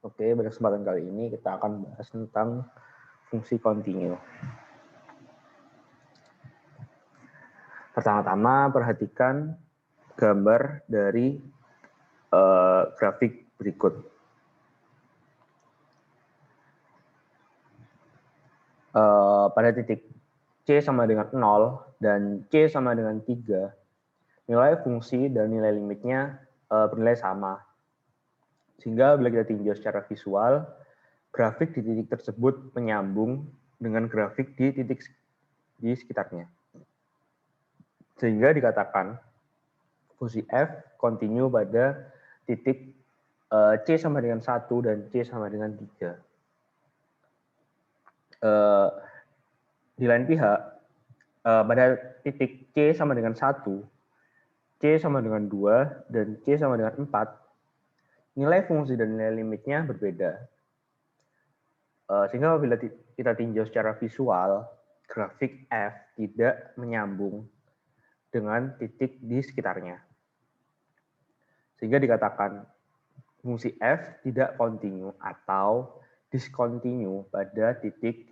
Oke, pada kesempatan kali ini kita akan bahas tentang fungsi kontinu. Pertama-tama perhatikan gambar dari grafik berikut. Pada titik C sama dengan 0 dan C sama dengan 3, nilai fungsi dan nilai limitnya bernilai sama. Sehingga bila kita tinjau secara visual, grafik di titik tersebut menyambung dengan grafik di titik di sekitarnya. Sehingga dikatakan fungsi f kontinu pada titik C sama dengan 1 dan C sama dengan 3. Di lain pihak, pada titik C sama dengan 1, C sama dengan 2, dan C sama dengan 4, nilai fungsi dan nilai limitnya berbeda. Sehingga apabila kita tinjau secara visual, grafik F tidak menyambung dengan titik di sekitarnya. Sehingga dikatakan fungsi f tidak kontinu atau diskontinu pada titik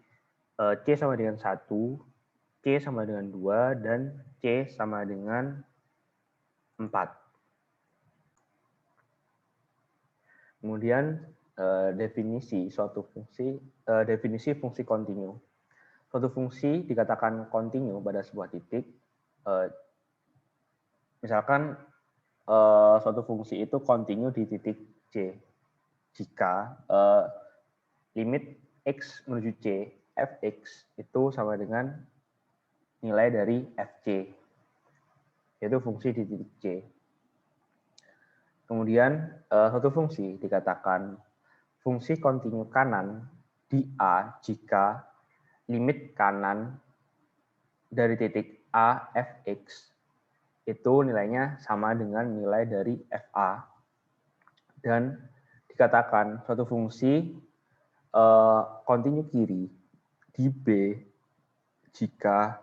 C sama dengan 1, C sama dengan 2, dan C sama dengan 4. Kemudian definisi fungsi kontinu. Suatu fungsi dikatakan kontinu pada sebuah titik. Misalkan suatu fungsi itu kontinu di titik C jika limit x menuju C fx itu sama dengan nilai dari fc, yaitu fungsi di titik C. Kemudian suatu fungsi dikatakan fungsi kontinu kanan di A jika limit kanan dari titik A fx itu nilainya sama dengan nilai dari fa, dan dikatakan suatu fungsi kontinu kiri di B jika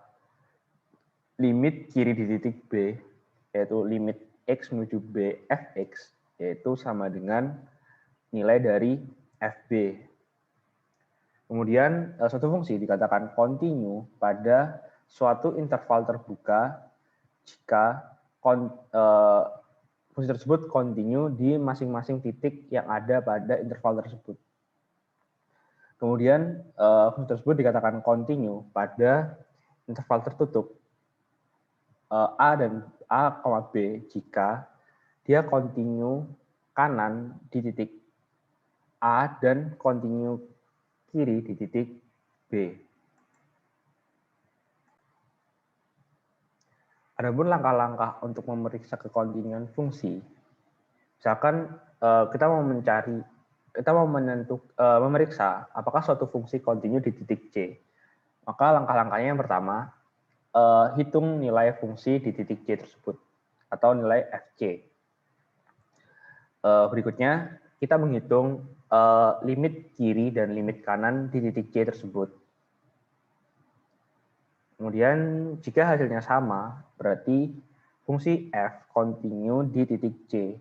limit kiri di titik B yaitu limit x menuju B fx yaitu sama dengan nilai dari fb. Kemudian suatu fungsi dikatakan kontinu pada suatu interval terbuka jika fungsi tersebut kontinu di masing-masing titik yang ada pada interval tersebut. Kemudian fungsi tersebut dikatakan kontinu pada interval tertutup A dan A, B jika dia kontinu kanan di titik A dan kontinu kiri di titik B. Adapun langkah-langkah untuk memeriksa kekontinuan fungsi, misalkan kita mau memeriksa apakah suatu fungsi kontinu di titik C. Maka langkah-langkahnya yang pertama, hitung nilai fungsi di titik C tersebut atau nilai fc. Berikutnya kita menghitung limit kiri dan limit kanan di titik C tersebut. Kemudian jika hasilnya sama, berarti fungsi f kontinu di titik C.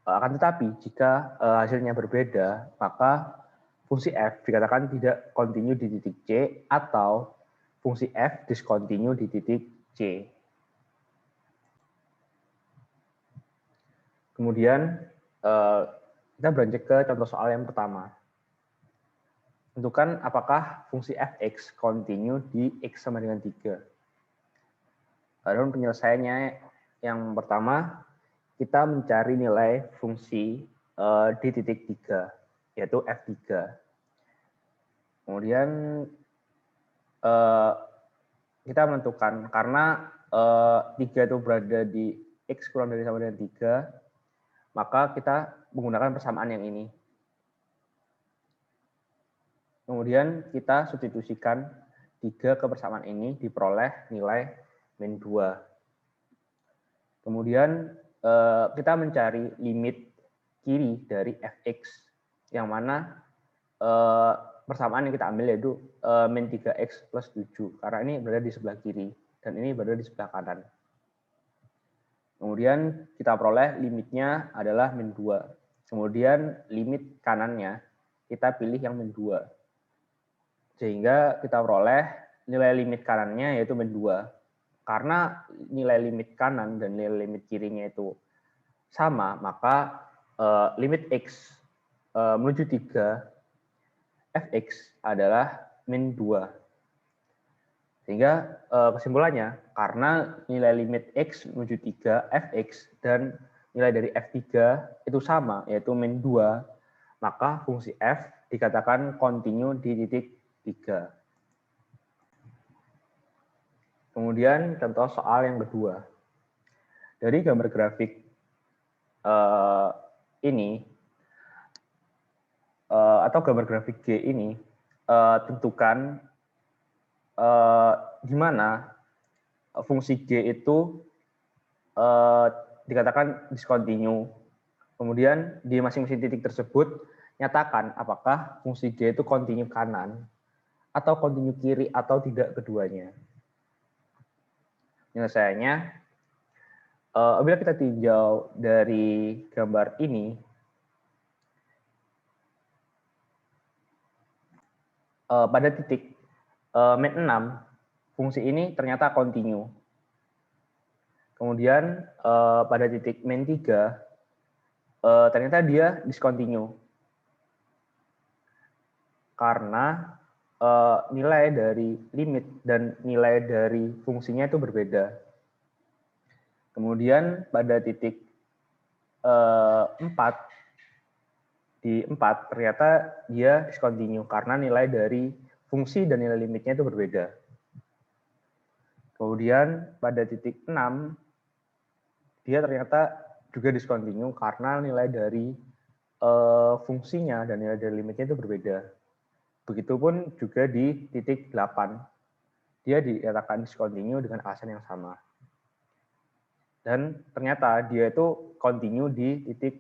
Akan tetapi jika hasilnya berbeda, maka fungsi f dikatakan tidak kontinu di titik C atau fungsi f diskontinu di titik C. Kemudian kita beranjak ke contoh soal yang pertama. Tentukan apakah fungsi fx kontinu di x sama dengan 3. Dalam penyelesaiannya yang pertama, kita mencari nilai fungsi di titik 3, yaitu f3. Kemudian kita menentukan karena 3 itu berada di x kurang dari sama dengan 3, maka kita menggunakan persamaan yang ini. Kemudian kita substitusikan 3 ke persamaan ini, diperoleh nilai min 2. Kemudian kita mencari limit kiri dari fx, yang mana persamaan yang kita ambil yaitu min 3x plus 7, karena ini berada di sebelah kiri, dan ini berada di sebelah kanan. Kemudian kita peroleh limitnya adalah min 2. Kemudian limit kanannya kita pilih yang min 2. Sehingga kita peroleh nilai limit kanannya yaitu min 2. Karena nilai limit kanan dan nilai limit kirinya itu sama, maka limit x menuju 3 fx adalah min 2. Sehingga kesimpulannya, karena nilai limit x menuju 3 fx dan nilai dari f3 itu sama, yaitu min 2, maka fungsi f dikatakan kontinu di titik 3. Kemudian contoh soal yang kedua. Dari gambar grafik ini, atau gambar grafik G ini, tentukan di mana fungsi G itu dikatakan discontinue. Kemudian di masing-masing titik tersebut, nyatakan apakah fungsi G itu kontinu kanan, atau kontinu kiri, atau tidak keduanya. Penyelesaiannya, apabila kita tinjau dari gambar ini, pada titik min 6, fungsi ini ternyata kontinu. Kemudian pada titik min 3, ternyata dia discontinue. Karena nilai dari limit dan nilai dari fungsinya itu berbeda. Kemudian pada titik 4, di 4 ternyata dia discontinue karena nilai dari fungsi dan nilai limitnya itu berbeda. Kemudian pada titik 6, dia ternyata juga discontinue karena nilai dari fungsinya dan nilai dari limitnya itu berbeda. Begitupun juga di titik 8, dia dikatakan discontinue dengan alasan yang sama. Dan ternyata dia itu continue di titik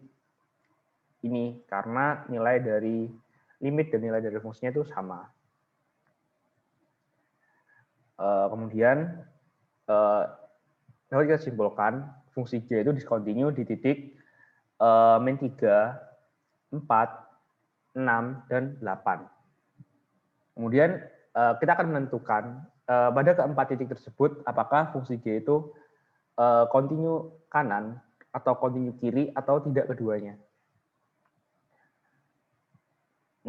ini karena nilai dari limit dan nilai dari fungsinya itu sama. Kemudian dapat kita simpulkan fungsi G itu discontinue di titik min 3, 4, 6, dan 8. Kemudian kita akan menentukan pada keempat titik tersebut apakah fungsi G itu kontinu kanan atau kontinu kiri atau tidak keduanya.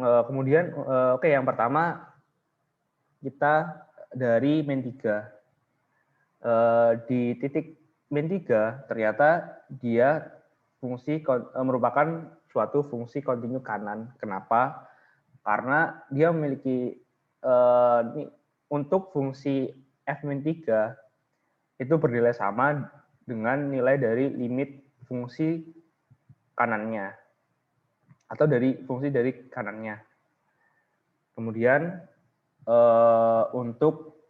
Kemudian yang pertama kita dari min 3. Di titik min 3 ternyata dia merupakan suatu fungsi kontinu kanan. Kenapa? Karena dia memiliki untuk fungsi f-3 itu bernilai sama dengan nilai dari limit fungsi kanannya atau dari fungsi dari kanannya. Kemudian untuk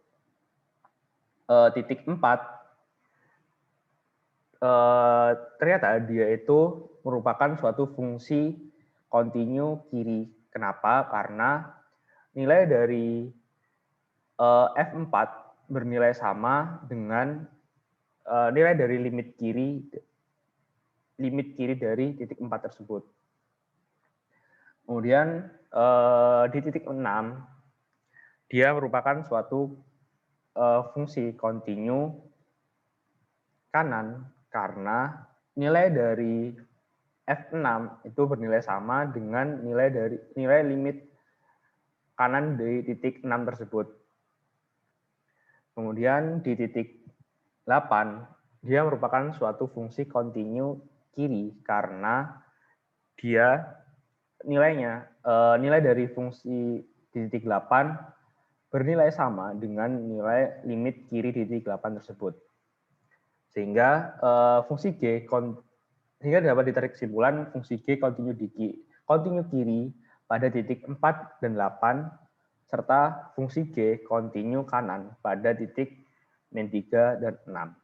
titik 4 ternyata dia itu merupakan suatu fungsi kontinu kiri. Kenapa? Karena nilai dari F4 bernilai sama dengan nilai dari limit kiri dari titik 4 tersebut. Kemudian di titik 6 dia merupakan suatu fungsi kontinu kanan karena nilai dari F6 itu bernilai sama dengan nilai limit kanan dari titik 6 tersebut. Kemudian di titik 8 dia merupakan suatu fungsi kontinu kiri karena dia nilai dari fungsi di titik 8 bernilai sama dengan nilai limit kiri di titik 8 tersebut. Sehingga fungsi G sehingga dapat ditarik kesimpulan fungsi G kontinu kiri pada titik 4 dan 8 serta fungsi G kontinu kanan pada titik min 3 dan 6.